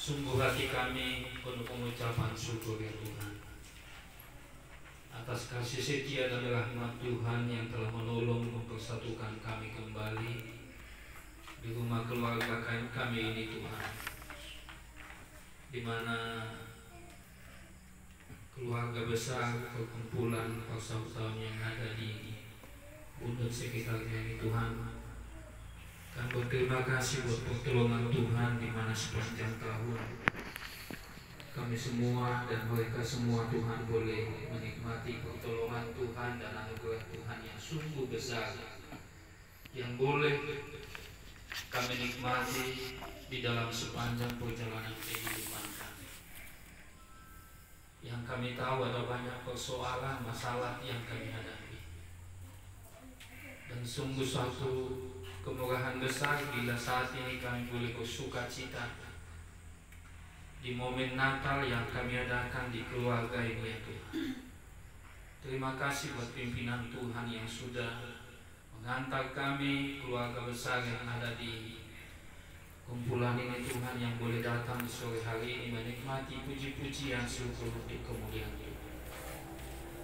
Sungguh hati kami penuh pengucapan syukur ya Tuhan atas kasih setia dan rahmat Tuhan yang telah menolong mempersatukan kami kembali di rumah keluarga kami ini Tuhan, di mana keluarga besar perkumpulan persaudaraan yang ada di Bundaran sekitarnya ini Tuhan. Kami berterima kasih buat pertolongan Tuhan di mana sepanjang tahun kami semua dan mereka semua Tuhan boleh menikmati pertolongan Tuhan dan anugerah Tuhan yang sungguh besar yang boleh kami nikmati di dalam sepanjang perjalanan kehidupan kami. Yang kami tahu ada banyak persoalan, masalah yang kami hadapi, dan sungguh suatu kemurahan besar bila saat ini kami boleh bersuka cita di momen Natal yang kami adakan di keluarga ini ya Tuhan. Terima kasih buat pimpinan Tuhan yang sudah mengantar kami keluarga besar yang ada di kumpulan ini Tuhan, yang boleh datang di sore hari ini menikmati puji-pujian syukur di kemudian Tuhan.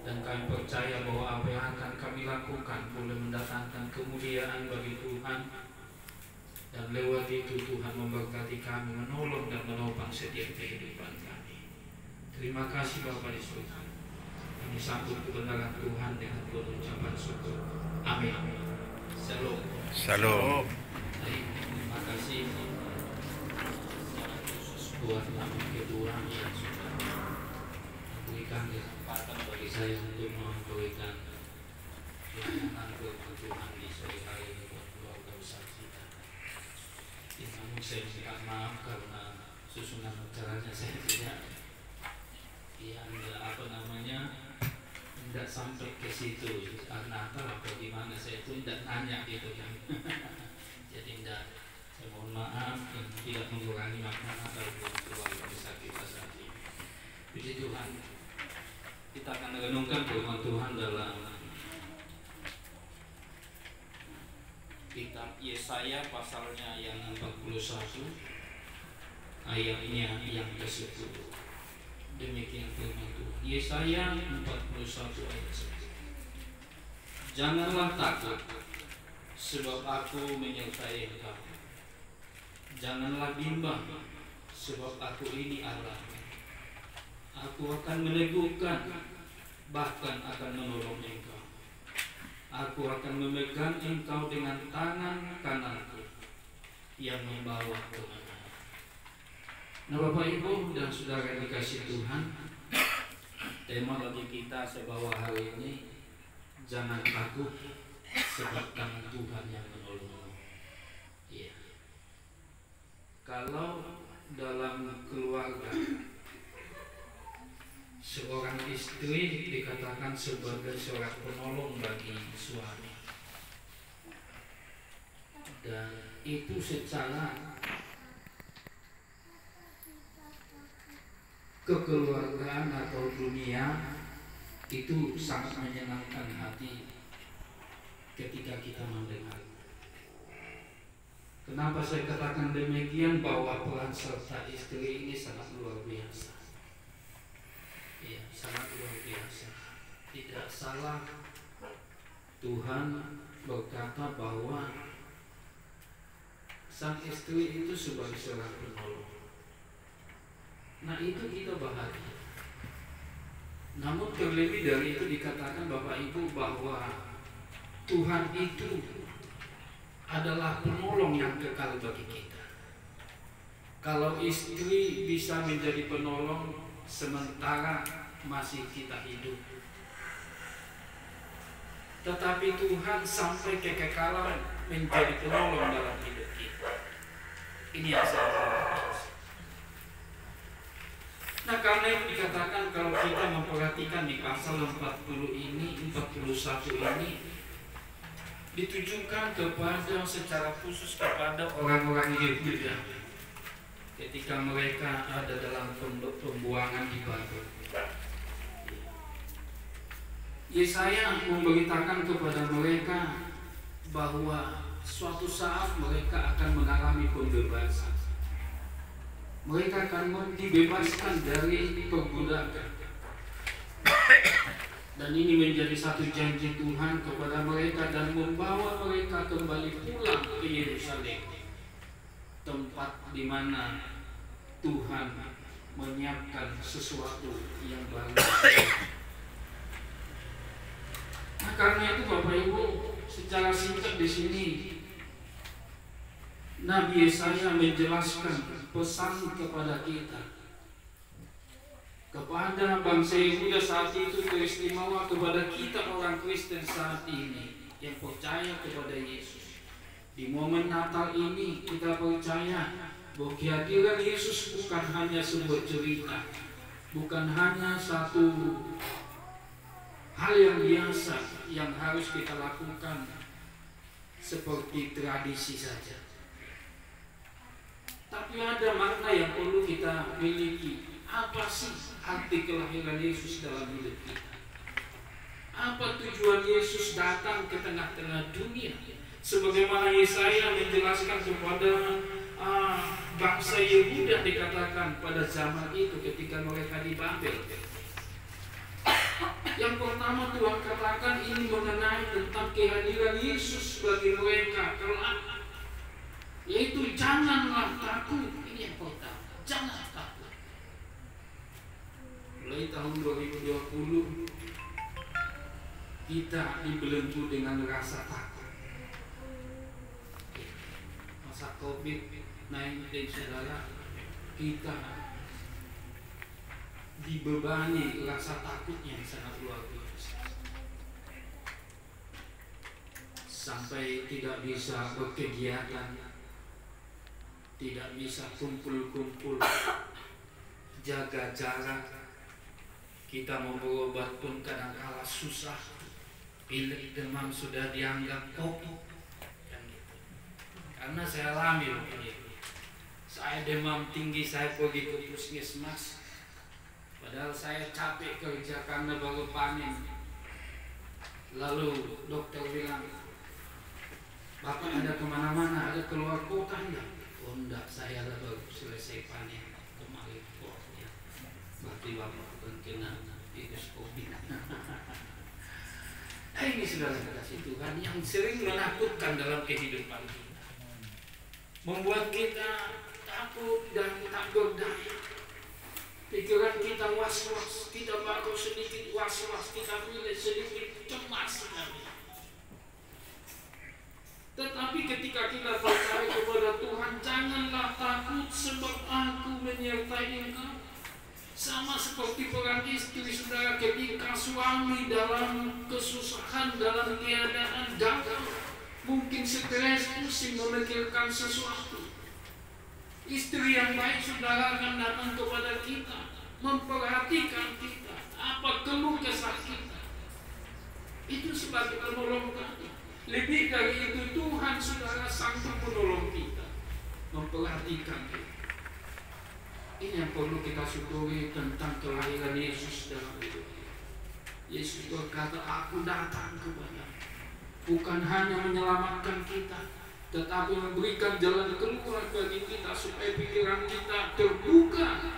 Dan kami percaya bahwa apa yang akan kami lakukan boleh mendatangkan kemuliaan bagi Tuhan, dan lewat itu Tuhan memberkati kami, menolong dan menopang setiap kehidupan kami. Terima kasih Bapa di surga. Kami sambut kebenaran Tuhan dengan ucapan syukur. Amin. Shalom. Shalom. Terima kasih buat kami kedua yang sudah memberikan kesempatan bagi saya untuk memberikan pelayanan kepada Tuhan di sore hari ini buat keluarga besar kita. Namun saya minta maaf karena susunan acaranya saya tidak tidak sampai ke situ karena apa gimana saya pun tidak nanya gitu kan. Jadi tidak, saya mohon maaf dan tidak mengurangi makna Natal buat keluarga besar kita saat ini. Puji Tuhan. Kita akan renungkan firman Tuhan dalam kitab Yesaya pasalnya yang 41 ayatnya yang ke-10. Demikian firman Tuhan. Yesaya 41 ayat 10. Janganlah takut, sebab aku menyertai engkau. Janganlah bimbang, sebab aku ini Allah. Aku akan meneguhkan, bahkan akan menolong engkau. Aku akan memegang engkau dengan tangan kananku yang membawa kemenangan. Nah Bapak Ibu dan Saudara yang dikasihi Tuhan, tema bagi kita sebawa hari ini, jangan takut sebab tangan Tuhan yang menolongmu. Iya. Kalau dalam keluarga seorang istri dikatakan sebagai seorang penolong bagi suami, dan itu secara kekeluargaan atau dunia itu sangat menyenangkan hati ketika kita mendengar. Kenapa saya katakan demikian? Bahwa peran serta istri ini sangat luar biasa. Ya, sangat luar biasa. Tidak salah Tuhan berkata bahwa sang istri itu sebagai seorang penolong. Nah itu kita bahagia. Namun terlebih dari itu dikatakan Bapak Ibu bahwa Tuhan itu adalah penolong yang kekal bagi kita. Kalau istri bisa menjadi penolong sementara masih kita hidup, tetapi Tuhan sampai kekekalan menjadi penolong dalam hidup kita. Ini yang saya katakan. Nah karena itu dikatakan kalau kita memperhatikan di pasal 41 ini ditujukan kepada secara khusus kepada orang-orang Yehuda ketika mereka ada dalam pembuangan di Babel. Yesaya memberitakan kepada mereka bahwa suatu saat mereka akan mengalami pembebasan. Mereka akan dibebaskan dari perbudakan. Dan ini menjadi satu janji Tuhan kepada mereka dan membawa mereka kembali pulang ke Yerusalem, tempat di mana Tuhan menyiapkan sesuatu yang baru. Nah, karena itu Bapak Ibu, secara singkat di sini Nabi Yesaya menjelaskan pesan kepada kita, kepada bangsa Yehuda saat itu, teristimewa kepada kita orang Kristen saat ini yang percaya kepada Yesus. Di momen Natal ini kita percaya bahwa kehadiran Yesus bukan hanya sebuah cerita, bukan hanya satu hal yang biasa yang harus kita lakukan seperti tradisi saja, tapi ada makna yang perlu kita miliki. Apa sih arti kelahiran Yesus dalam hidup kita? Apa tujuan Yesus datang ke tengah-tengah dunia? Sebagaimana Yesaya menjelaskan kepada bangsa Yehuda, dikatakan pada zaman itu ketika mereka di Babel. Yang pertama Tuhan katakan ini mengenai tentang kehadiran Yesus bagi mereka kelak, yaitu janganlah takut. Ini yang pertama, jangan takut. Mulai tahun 2020 kita dibelenggu dengan rasa takut. Masa COVID-19 saudara, kita dibebani rasa takut yang sangat luar biasa, sampai tidak bisa berkegiatan, tidak bisa kumpul-kumpul, jaga jarak. Kita mau berobat pun kadang-kala susah, pilek demam sudah dianggap pokok, kan gitu. Karena saya alami begini, saya demam tinggi, saya pergi ke puskesmas, padahal saya capek kerja karena baru panen. Lalu dokter bilang, Bapak ada kemana-mana, ada keluar kota enggak? Oh enggak, saya baru selesai panen kemarin. Berarti Bapak terkena virus COVID. Ini saudara kasih Tuhan yang sering menakutkan dalam kehidupan kita, membuat kita takut dan tak berdaya. Pikiran kita was-was, kita bakal sedikit was-was, kita pilih sedikit cemas. Tetapi ketika kita percaya kepada Tuhan, janganlah takut sebab Aku menyertai engkau. Sama seperti peran istri saudara, ketika suami dalam kesusahan, dalam keadaan gagal, mungkin stres, pusing memikirkan sesuatu, istri yang baik saudara akan datang kepada kita, memperhatikan kita, apa keluh kesah kita. Itu sebagai penolong kita. Lebih dari itu, Tuhan saudara sanggup menolong kita, memperhatikan kita. Ini yang perlu kita syukuri tentang kelahiran Yesus dalam hidup kita. Yesus berkata, Aku datang kepada, bukan hanya menyelamatkan kita, tetapi memberikan jalan keluar bagi kita supaya pikiran kita terbuka.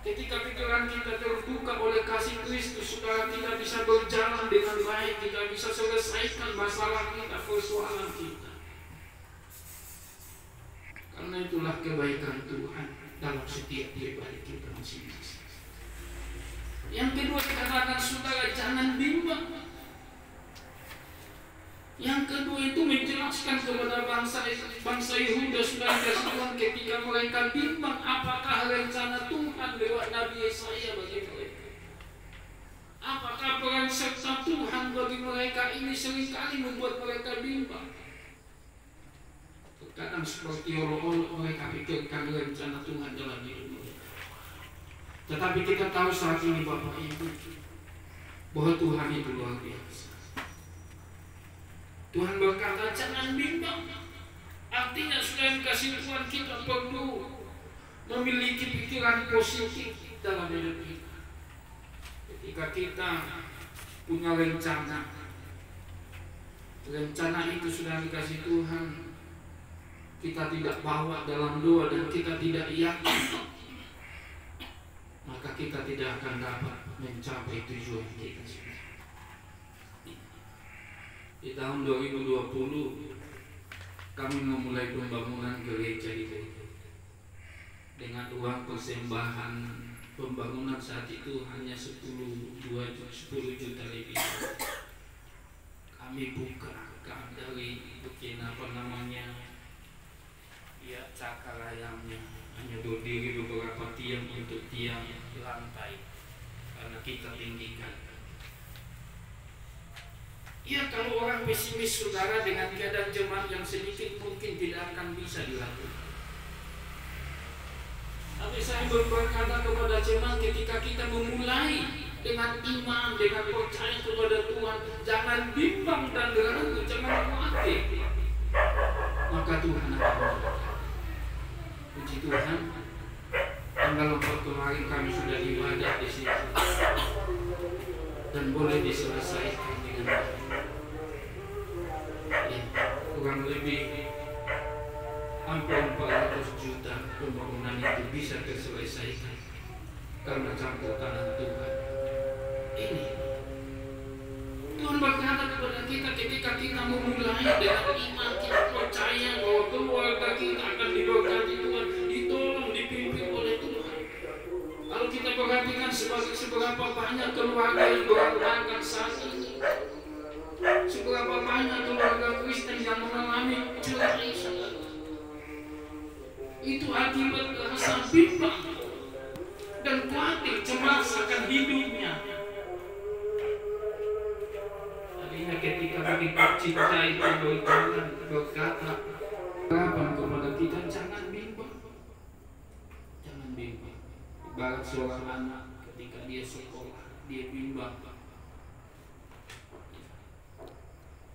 Ketika pikiran kita terbuka oleh kasih Kristus, saudara, kita bisa berjalan dengan baik, kita bisa selesaikan masalah kita, persoalan kita. Karena itulah kebaikan Tuhan dalam setiap pribadi kita masing-masing. Yang kedua dikatakan saudara, jangan bimbang. Yang kedua itu menjelaskan kepada bangsa Yehuda, saudara Tuhan, ketika mereka bimbang apakah rencana Tuhan lewat Nabi Yesaya bagi mereka. Apakah peran serta Tuhan bagi mereka ini seringkali membuat mereka bimbang. Kadang seperti orang-orang mereka pikirkan rencana Tuhan dalam hidup mereka. Tetapi kita tahu saat ini Bapak Ibu, bahwa Tuhan itu luar biasa. Tuhan berkata jangan bimbang. Artinya selain kasih Tuhan, kita perlu memiliki pikiran positif dalam hidup kita. Ketika kita punya rencana itu sudah dikasih Tuhan, kita tidak bawa dalam doa dan kita tidak yakin, maka kita tidak akan dapat mencapai tujuan kita. Di tahun 2020 kami memulai pembangunan gereja itu dengan uang persembahan pembangunan saat itu hanya 10 juta lebih. Kami buka dari bikin cakar ayamnya, hanya berdiri beberapa tiang untuk tiang lantai karena kita tinggikan. Ya, kalau orang pesimis saudara, dengan keadaan jemaat yang sedikit mungkin tidak akan bisa dilakukan. Tapi saya berkata kepada jemaat, ketika kita memulai dengan iman, dengan percaya kepada Tuhan, jangan bimbang dan ragu, jangan khawatir, maka Tuhan akan memberkati. Puji Tuhan, tanggal 4 kemarin kami sudah ibadah di situ dan boleh diselesaikan dengan baik. Ya, kurang lebih hampir 400 juta pembangunan itu bisa terselesaikan karena campur tangan Tuhan. Ini Tuhan berkata kepada kita, ketika kita memulai dengan iman, kita percaya bahwa keluarga kita akan diberkati Tuhan, ditolong, dipimpin oleh Tuhan. Kalau kita perhatikan seberapa banyak keluarga yang berantakan saat ini, seberapa banyak keluarga Kristen yang mengalami cerai, itu akibat rasa bimbang dan khawatir, cemas akan hidupnya. Tadinya ketika berikut cinta itu berkata harapan kepada kita, jangan bimbang, jangan bimbang. Ibarat seorang anak ketika dia sekolah, dia bimbang.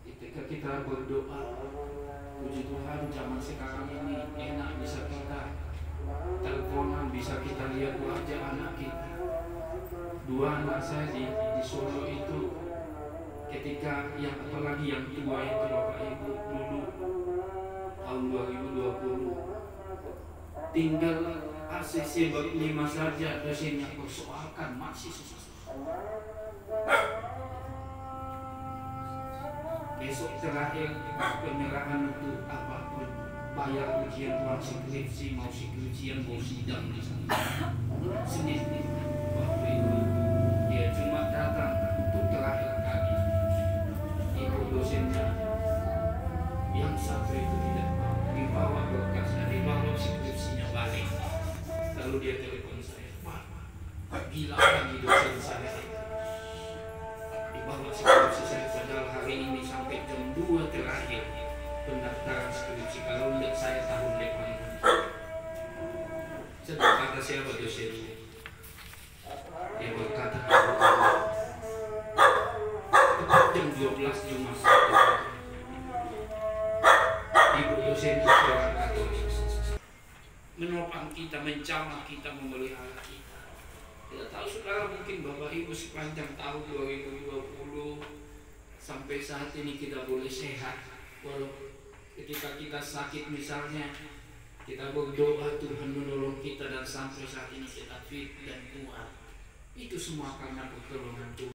Ketika kita berdoa, puji Tuhan, zaman sekarang ini enak, bisa kita teleponan, bisa kita lihat wajah anak kita. 2 anak saya di Solo itu, ketika apalagi yang tua itu Bapak Ibu, dulu tahun 2020 tinggal ACC 5 saja, dosennya persoalkan masih susah. Besok terakhir penyerahan untuk apapun, bayar ujian uang skripsi, mau skripsian, mau sidang di sana. Senin waktu itu dia cuma datang untuk terakhir kali. Ibu dosennya yang satu itu tidak mau, dibawa berkasnya, dibawa skripsinya balik. Lalu dia telepon saya, Pak, gila lagi dosen saya. Dibawa skripsi saya, padahal hari ini sampai jam 2 terakhir pendaftaran skripsi. Kalau tidak saya tahun depan. Sedang kata siapa dosennya? Dia berkata, tepat jam 12 Jumat ibu dosen seorang Katolik menopang kita, menjamah kita, memelihara kita. Tidak tahu saudara, mungkin Bapak Ibu sepanjang tahun 2020 sampai saat ini kita boleh sehat. Walau ketika kita sakit misalnya, kita berdoa Tuhan menolong kita, dan sampai saat ini kita fit dan kuat. Itu semua karena pertolongan Tuhan.